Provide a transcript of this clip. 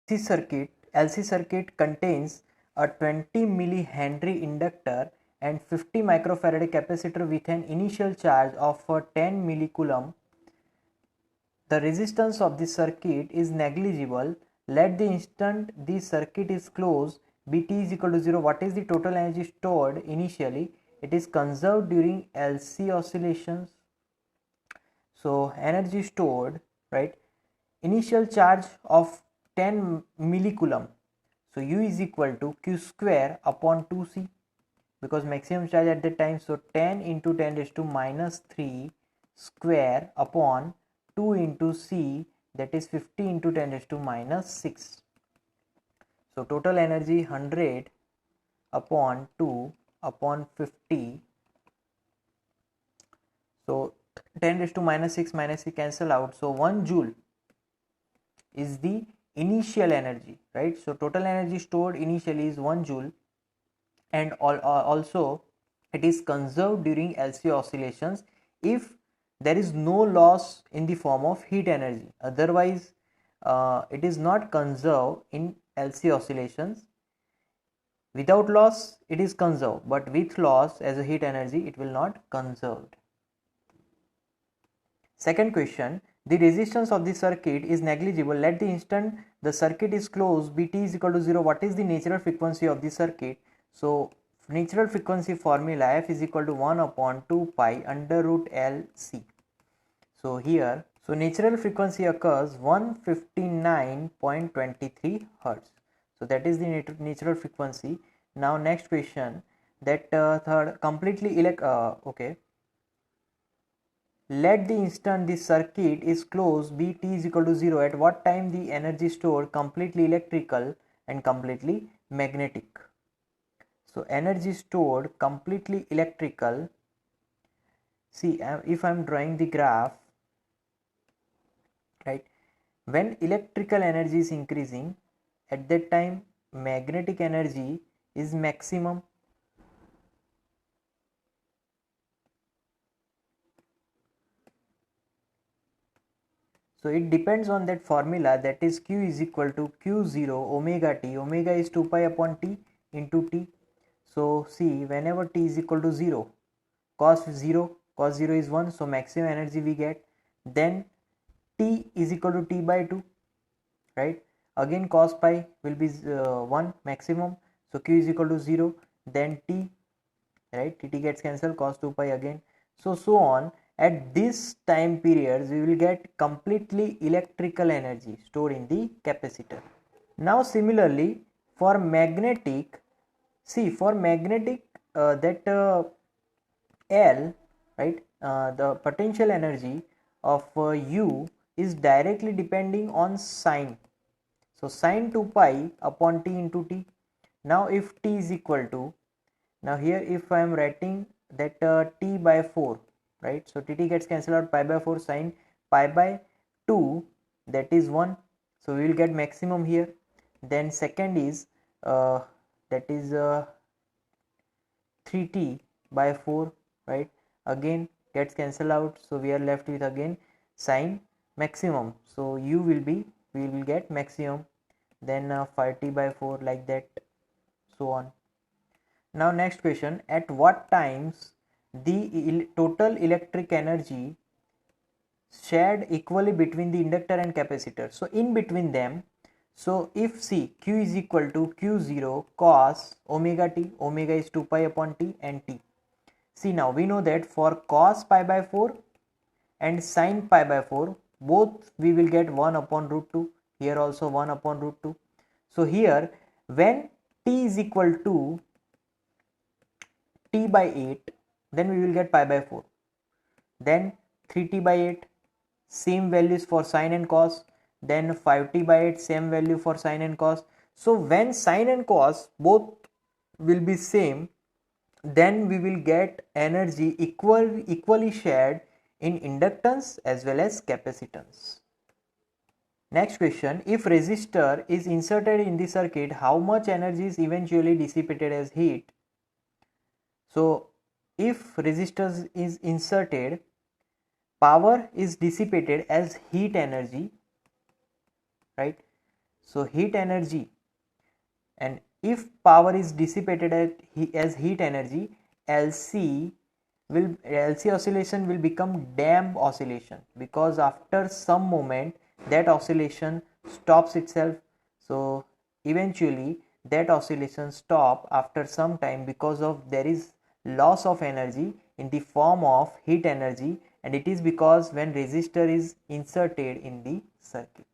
LC circuit contains a 20 millihenry inductor and 50 microfarad capacitor with an initial charge of 10 millicoulomb. The resistance of the circuit is negligible. Let the instant the circuit is closed Bt is equal to 0. What is the total energy stored initially? It is conserved during LC oscillations. So energy stored, right? Initial charge of 10 millicoulomb. So U is equal to Q square upon 2C, because maximum charge at that time. So 10 into 10 raised to minus 3 square upon 2 into C, that is 50 into 10 raised to minus 6. So total energy 100 upon 2 upon 50. So 10 raised to minus 6 cancel out. So 1 joule is the initial energy, right? So total energy stored initially is 1 joule, and also it is conserved during LC oscillations if there is no loss in the form of heat energy. Otherwise it is not conserved in LC oscillations. Without loss it is conserved, but with loss as a heat energy it will not conserved. Second question, the resistance of the circuit is negligible. Let the instant the circuit is closed Bt is equal to 0. What is the natural frequency of the circuit? So natural frequency formula F is equal to 1 upon 2 pi under root LC. So here, so natural frequency occurs 159.23 Hertz. So that is the natural frequency. Now next question, that third, completely okay. Let the instant the circuit is closed Bt is equal to 0. At what time the energy stored completely electrical and completely magnetic? So energy stored completely electrical. See, if I am drawing the graph, right, when electrical energy is increasing, at that time magnetic energy is maximum. So it depends on that formula, that is Q is equal to Q0 omega t. Omega is 2 pi upon t into t. So see, whenever t is equal to 0, cos 0 is 1, so maximum energy we get. Then t is equal to t by 2, right? Again cos pi will be 1 maximum, so Q is equal to 0. Then t, right, t gets cancelled, cos 2 pi again, so on. At this time periods we will get completely electrical energy stored in the capacitor. Now similarly for magnetic, see, for magnetic that L, right, the potential energy of U is directly depending on sine. So sine 2 pi upon t into t. Now if t is equal to, now here if I am writing that t by 4, right, so tt gets cancelled out, pi by 4 sine pi by 2, that is 1, so we will get maximum here. Then second is that is 3t by 4, right, again gets cancelled out, so we are left with again sine maximum, so u will be, we will get maximum. Then 5t by 4, like that, so on. Now next question, at what times the total electric energy shared equally between the inductor and capacitor? So in between them, so if see, Q is equal to Q0 cos omega t, omega is 2 pi upon t and t. See, now we know that for cos pi by 4 and sin pi by 4, both we will get 1 upon root 2, here also 1 upon root 2. So here when t is equal to t by 8, then we will get pi by 4. Then 3t by 8, same values for sine and cos. Then 5t by 8, same value for sine and cos. So when sine and cos both will be same, then we will get energy equally shared in inductance as well as capacitance. Next question, if resistor is inserted in the circuit, how much energy is eventually dissipated as heat? So if resistor is inserted, power is dissipated as heat energy, right? So heat energy, and if power is dissipated as heat energy, LC oscillation will become damp oscillation, because after some moment that oscillation stops itself. So eventually that oscillation stop after some time, because of there is loss of energy in the form of heat energy, and it is because when resistor is inserted in the circuit.